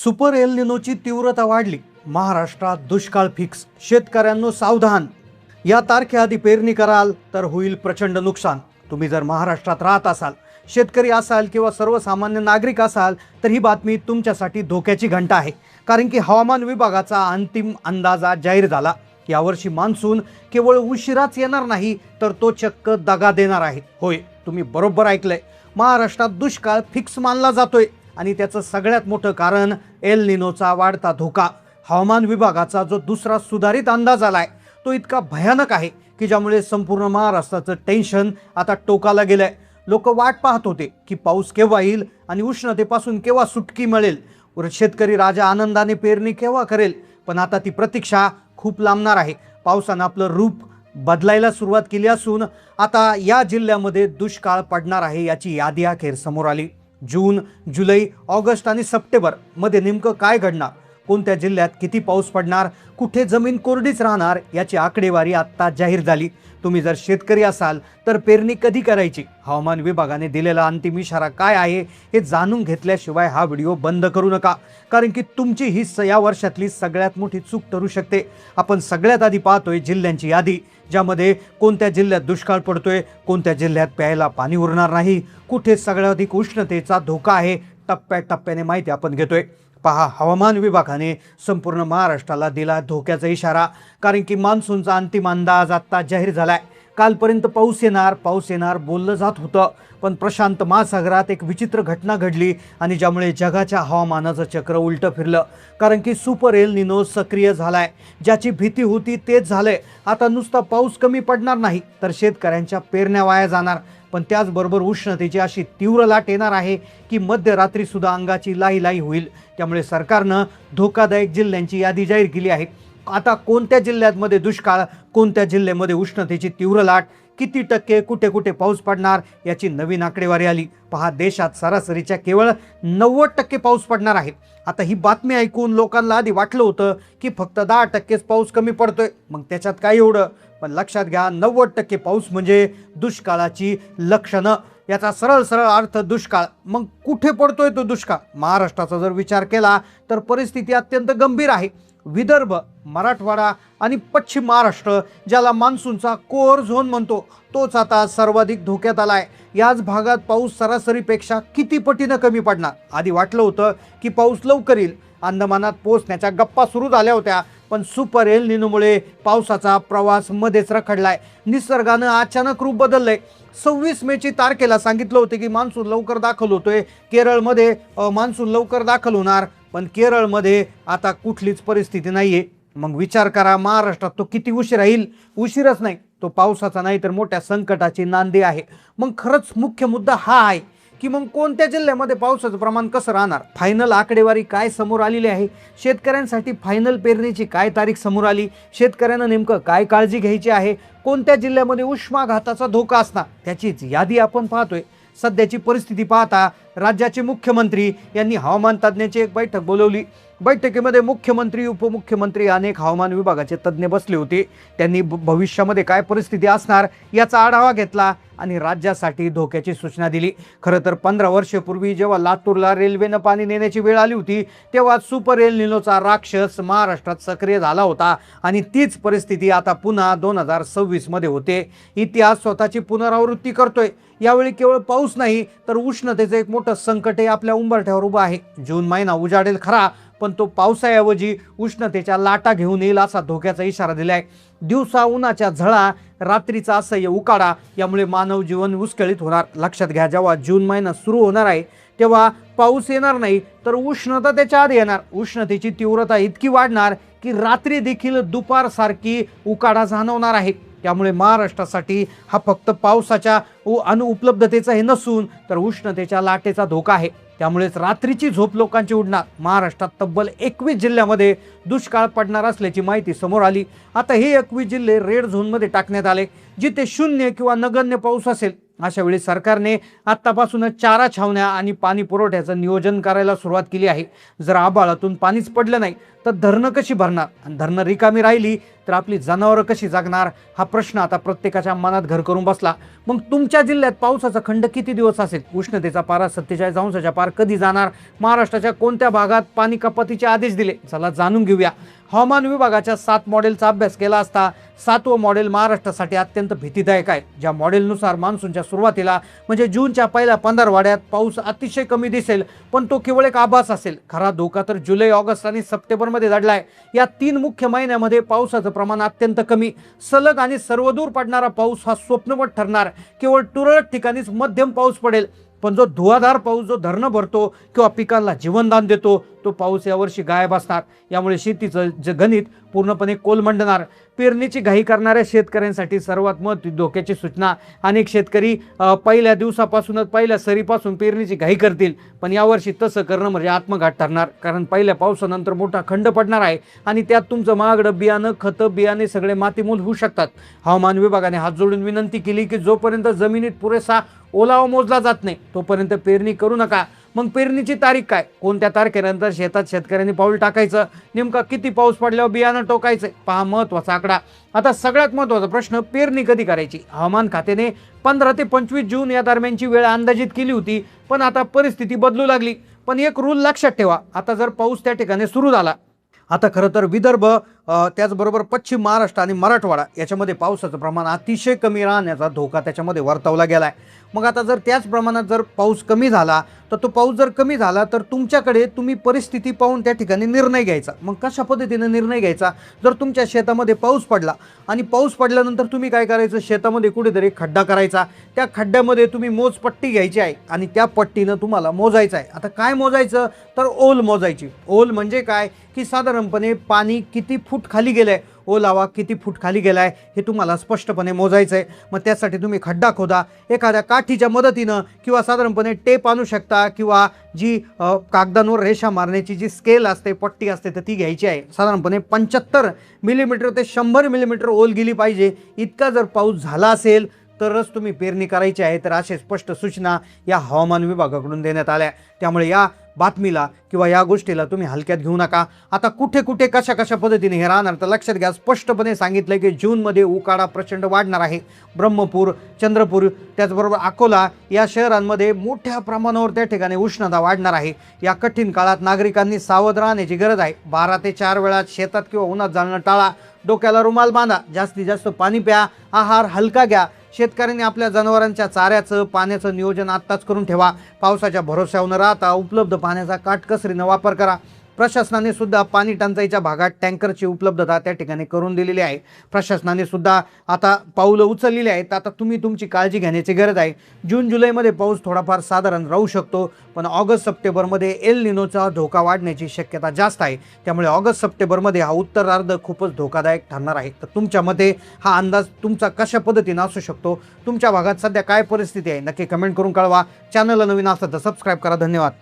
Super L निनोची तीव्रता वाढली, महाराष्ट्रात दुष्काळ फिक्स, शेतकऱ्यांनो सावधान। या तारखेआधी पेरणी कराल तर होईल प्रचंड नुकसान। तुम्ही जर महाराष्ट्रात राहत असाल, शेतकरी असाल किंवा सर्वसामान्य नागरिक असाल तर ही बातमी तुमच्यासाठी धोक्याची घंटा आहे। कारण की हवामान विभागाचा अंतिम अंदाज जाहीर झाला। यावर्षी मान्सून केवळ उशिराच येणार नाही तर तो चक्क दगा देणार आहे। होय, तुम्ही बरोबर ऐकलंय, महाराष्ट्रात दुष्काळ फिक्स मानला जातोय आणि त्याचं सगळ्यात मोठं कारण एल निनोचा वाढता धोका। हवामान विभागाचा जो दुसरा सुधारित अंदाज आलाय तो इतका भयानक आहे की ज्यामुळे संपूर्ण महाराष्ट्राचं टेन्शन आता टोकाला गेलंय। लोक वाट पाहत होते की पाऊस केव्हा येईल आणि उष्णतेपासून केव्हा सुटकी मिळेल, शेतकरी राजा आनंदाने पेरणी केव्हा करेल, पण आता ती प्रतीक्षा खूप लांबणार आहे। पावसानं आपलं रूप बदलायला सुरुवात केली असून आता या जिल्ह्यामध्ये दुष्काळ पडणार आहे याची यादी अखेर समोर आली। जून, जुलै, ऑगस्ट आणि सप्टेंबर मध्ये नेमकं काय घडणार, कोणत्या जिल्ह्यात किती पाऊस पडणार, कुठे जमीन कोरडीच राहणार याची आकडेवारी आता जाहीर झाली। तुम्ही जर शेतकरी असाल तर पेरणी कधी करायची, हवामान विभागाने दिलेला अंतिम इशारा काय आहे हे जाणून घेतल्याशिवाय हा व्हिडिओ बंद करू नका। कारण की तुमची ही या वर्षातली सगळ्यात मोठी चूक ठरू शकते। आपण सगळ्यात आधी पाहतोय जिल्ह्यांची यादी, ज्यामध्ये कोणत्या जिल्ह्यात दुष्काळ पडतोय, कोणत्या जिल्ह्यात प्यायला पाणी उरणार नाही, कुठे सर्वाधिक उष्णतेचा धोका आहे, टप्प्याटप्प्याने माहिती आपण घेतोय। पहा, हवामान विभागाने संपूर्ण महाराष्ट्राला दिला धोक्याचा इशारा। कारण की मान्सूनचा अंतिम अंदाज आता जाहीर झालाय। कालपर्यंत पाऊस येणार बोललं जात होतं, पण प्रशांत महासागरात एक विचित्र घटना घडली आणि ज्यामुळे जगाच्या हवामानाचं चक्र उलटं फिरलं। कारण की सुपर एल निनो सक्रिय झालाय। ज्याची भीती होती तेच झालंय। आता नुसता पाऊस कमी पडणार नाही तर शेतकऱ्यांच्या पेरण्या वाया जाणार, पण त्याचबरोबर उष्णतेची अशी तीव्र लाट येणार आहे की मध्यरात्री सुद्धा अंगाची लाई होईल। त्यामुळे सरकारनं धोकादायक जिल्ह्यांची यादी जाहीर केली आहे। आता कोणत्या जिल्ह्यांमध्ये दुष्काळ, कोणत्या जिल्ह्यामध्ये उष्णतेची तीव्र लाट, किती टक्के कुठे कुठे पाऊस पडणार याची नवीन आकडेवारी आली। पहा, देशात सरासरीच्या केवळ 90% पाऊस पडणार आहे। आता ही बातमी ऐकून लोकांना आधी वाटलं होतं की फक्त 10%च पाऊस कमी पडतोय, मग त्याच्यात काय एवढं, पण लक्षात घ्या 90% पाऊस म्हणजे दुष्काळाची लक्षणं। याचा सरळ अर्थ दुष्काळ। मग कुठे पडतोय तो दुष्काळ? महाराष्ट्राचा जर विचार केला तर परिस्थिती अत्यंत गंभीर आहे। विदर्भ, मराठवाडा आणि पश्चिम महाराष्ट्र, ज्याला मान्सूनचा कोर झोन म्हणतो, तोच आता सर्वाधिक धोक्यात आलाय। याच भागात पाऊस सरासरीपेक्षा किती पटीनं कमी पडणार। आधी वाटलं होतं की पाऊस लवकर येईल, अंदमानात पोहोचण्याच्या गप्पा सुरू झाल्या होत्या, पण सुपर एल निनोमुळे पावसाचा प्रवास मध्येच रखडलाय। निसर्गानं अचानक रूप बदललंय। 26 मेची तारखेला सांगितलं होतं की मान्सून लवकर दाखल होतोय, केरळमध्ये मान्सून लवकर दाखल होणार, पण केरळमध्ये आता कुठलीच परिस्थिती नाहीये। मग विचार करा, महाराष्ट्रात तो किती उशीर राहील? उशीरच नाही, तो पावसाचा नाही तर मोठ्या संकटाची नांदी आहे। मग खरंच मुख्य मुद्दा हा आहे की मग कोणत्या जिल्ह्यामध्ये पावसाचं प्रमाण कसं राहणार? फायनल आकडेवारी काय समोर आलेली आहे? शेतकऱ्यांसाठी फायनल पेरणीची काय तारीख समोर आली? शेतकऱ्यांना नेमकं काय काळजी घ्यायची आहे? कोणत्या जिल्ह्यामध्ये उष्माघाताचा धोका असणार त्याचीच यादी आपण पाहतोय। सध्याची परिस्थिती पाहता राज्याचे मुख्यमंत्री यांनी हवामान तज्ज्ञांची एक बैठक बोलवली। बैठकीमध्ये मुख्यमंत्री, उपमुख्यमंत्री, अनेक हवामान विभागाचे तज्ज्ञ बसले होते। त्यांनी भविष्यामध्ये काय परिस्थिती असणार याचा आढावा घेतला आणि राज्यासाठी धोक्याची सूचना दिली। खरं तर 15 वर्षापूर्वी जेव्हा लातूरला रेल्वेनं पाणी नेण्याची वेळ आली होती तेव्हा सुपर एल निनोचा राक्षस महाराष्ट्रात सक्रिय झाला होता आणि तीच परिस्थिती आता पुन्हा 2026 मध्ये होते। इतिहास स्वतःची पुनरावृत्ती करतोय। यावेळी केवळ पाऊस नाही तर उष्णतेचं एक मोठं संकटही आपल्या उंबरठ्यावर उभं आहे। जून महिना उजाडेल खरा, पण तो पावसाऐवजी उष्णतेच्या लाटा घेऊन येईल असा धोक्याचा इशारा दिलाय। दिवसा उन्हाच्या झळा, रात्रीचा असह्य उकाडा यामुळे मानव जीवन विस्कळीत होणार। लक्षात घ्या, जेव्हा जून महिना सुरू होणार आहे तेव्हा पाऊस येणार नाही तर उष्णता त्याच्या आधी येणार। उष्णतेची तीव्रता इतकी वाढणार की रात्री देखील दुपारसारखी उकाडा जाणवणार आहे। त्यामुळे महाराष्ट्रासाठी हा फक्त पावसाच्या अनुपलब्धतेचा हे नसून तर उष्णतेच्या लाटेचा धोका आहे। त्यामुळेच रात्रीची झोप लोकांची उडणार। महाराष्ट्रात तब्बल 21 जिल्ह्यामध्ये दुष्काळ पडणार असल्याची माहिती समोर आली। आता हे 21 जिल्हे रेड झोनमध्ये टाकण्यात आले, जिथे 0 किंवा नगण्य पाऊस असेल। अशा वेळी सरकारने आतापासूनच चारा छावण्या आणि पाणी पुरवठ्याचं नियोजन करायला सुरुवात केली आहे। जर आभाळातून पाणीच पडलं नाही तर धरणं कशी भरणार? आणि धरणं रिकामी राहिली तर आपली जनावरं कशी जगणार हा प्रश्न आता प्रत्येकाच्या मनात घर करून बसला. मग तुमच्या जिल्ह्यात पावसाचा खंड किती दिवस असेल? उष्णतेचा पारा 47 अंशाच्या पार कधी जाणार? महाराष्ट्राच्या कोणत्या भागात पाणी कपातीचे आदेश दिले? चला जाणून घेऊया. हवामान विभागाच्या 7 मॉडेलचा अभ्यास केला असता 7वं मॉडेल महाराष्ट्रासाठी अत्यंत भीतीदायक आहे. ज्या मॉडेलनुसार मान्सूनच्या सुरुवातीला म्हणजे जूनच्या पहिल्या 15 पाऊस अतिशय कमी दिसेल, पण तो केवळ एक आभास असेल. खरा धोका तर जुलै, ऑगस्ट आणि सप्टेंबरमध्ये दडलाय. या 3 मुख्य महिन्यामध्ये पावसाचं प्रमाण अत्यंत कमी. सलग आणि सर्वदूर पडणारा पाऊस हा स्वप्नवत ठरणार. केवळ तुरळक ठिकाणीच मध्यम पाऊस पडेल, पण जो धुवाधार पाऊस जो धरणं भरतो किंवा पिकांना जीवनदान देतो तो पाऊस यावर्षी गायब असणार. यामुळे शेतीचं गणित पूर्णपणे कोलमंडणार. पेरणीची घाई करणाऱ्या शेतकऱ्यांसाठी सर्वात धोक्याची सूचना. अनेक शेतकरी पहिल्या दिवसापासूनच पहिल्या सरीपासून पेरणीची घाई करतील, पण यावर्षी तसं करणं म्हणजे आत्मघात ठरणार. कारण पहिल्या पावसानंतर मोठा खंड पडणार आहे आणि त्यात तुमचं महागडं बियाणं, खतं, बियाणे सगळे मातीमोल होऊ शकतात. हवामान विभागाने हात जोडून विनंती केली की जोपर्यंत जमिनीत पुरेसा ओलावा मोजला जात नाही तोपर्यंत पेरणी करू नका. मग पेरणीची तारीख काय? कोणत्या तारखेनंतर शेतात शेतकऱ्यांनी पाऊल टाकायचं? नेमका किती पाऊस पडल्यावर बियाणं टोकायचं? पहा महत्त्वाचा आकडा. आता सगळ्यात महत्त्वाचा प्रश्न, पेरणी कधी करायची? हवामान खात्याने 15 ते 25 जून या दरम्यानची वेळ अंदाजित केली होती, पण आता परिस्थिती बदलू लागली. पण एक रूल लक्षात ठेवा, आता जर पाऊस त्या ठिकाणी सुरू झाला, आता खरं तर विदर्भ त्याचबरोबर पश्चिम महाराष्ट्र आणि मराठवाडा याच्यामध्ये पावसाचं प्रमाण अतिशय कमी राहण्याचा धोका त्याच्यामध्ये वर्तवला गेला आहे. मग आता जर त्याच प्रमाणात जर पाऊस कमी झाला तर तो पाऊस जर कमी झाला तर तुमच्याकडे तुम्ही परिस्थिती पाहून त्या ठिकाणी निर्णय घ्यायचा. मग कशा पद्धतीने निर्णय घ्यायचा? जर तुमच्या शेतामध्ये पाऊस पडला आणि पाऊस पडल्यानंतर तुम्ही काय करायचं? शेतामध्ये कुठेतरी खड्डा करायचा. त्या खड्ड्यामध्ये तुम्ही मोजपट्टी घ्यायची आहे आणि त्या पट्टीनं तुम्हाला मोजायचं आहे. आता काय मोजायचं? तर ओल मोजायची. ओल म्हणजे काय की साधारणपणे पाणी किती फूट खाली गेलंय, ओलावा किती फूट खाली गेलाय हे तुम्हाला स्पष्टपणे मोजायचं आहे. मग त्यासाठी तुम्ही खड्डा खोदा. एखाद्या काठीच्या मदतीनं किंवा साधारणपणे टेप आणू शकता किंवा जी कागदांवर रेषा मारण्याची जी स्केल असते, पट्टी असते, तर ती घ्यायची आहे. साधारणपणे 75 मिलीमीटर ते 100 मिलीमीटर ओल गेली पाहिजे. इतका जर पाऊस झाला असेल तरच तुम्ही पेरणी करायची आहे. तर अशा स्पष्ट सूचना या हवामान विभागाकडून देण्यात आल्या. त्यामुळे या बातमीला किंवा या गोष्टीला तुम्ही हलक्यात घेऊ नका. आता कुठे कुठे कशा कशा पद्धतीने हे राहणार तर लक्षात घ्या. स्पष्टपणे सांगितलं की जूनमध्ये उकाडा प्रचंड वाढणार आहे. ब्रह्मपूर, चंद्रपूर त्याचबरोबर अकोला या शहरांमध्ये मोठ्या प्रमाणावर त्या ठिकाणी उष्णता वाढणार आहे. या कठीण काळात नागरिकांनी सावध राहण्याची गरज आहे. 12 ते 4 वेळा शेतात किंवा उन्हात जाणं टाळा. डोक्याला रुमाल बांधा. जास्तीत जास्त पाणी प्या. आहार हलका घ्या. शेतकऱ्यांनी आपल्या जनावरांच्या चाऱ्याचं, पाण्याचं नियोजन आत्ताच करून ठेवा. पावसाच्या भरोश्यावर न राहता उपलब्ध पाण्याचा काटकसरीनं वापर करा. प्रशासनाने सुद्धा पाणी टंचाईच्या भागात टँकरची उपलब्धता त्या ठिकाणी करून दिलेली आहे. प्रशासनाने सुद्धा आता पाऊलं उचललेली आहेत. आता तुम्ही तुमची काळजी घेण्याची गरज आहे. जून जुलैमध्ये पाऊस थोडाफार साधारण राहू शकतो, पण ऑगस्ट सप्टेंबरमध्ये एल निनोचा धोका वाढण्याची शक्यता जास्त आहे. त्यामुळे ऑगस्ट सप्टेंबरमध्ये हा उत्तरार्ध खूपच धोकादायक ठरणार आहे. तर तुमच्या मते हा अंदाज तुमचा कशा पद्धतीनं असू शकतो? तुमच्या भागात सध्या काय परिस्थिती आहे? नक्की कमेंट करून कळवा. चॅनलला नवीन असेल तर सबस्क्राईब करा. धन्यवाद.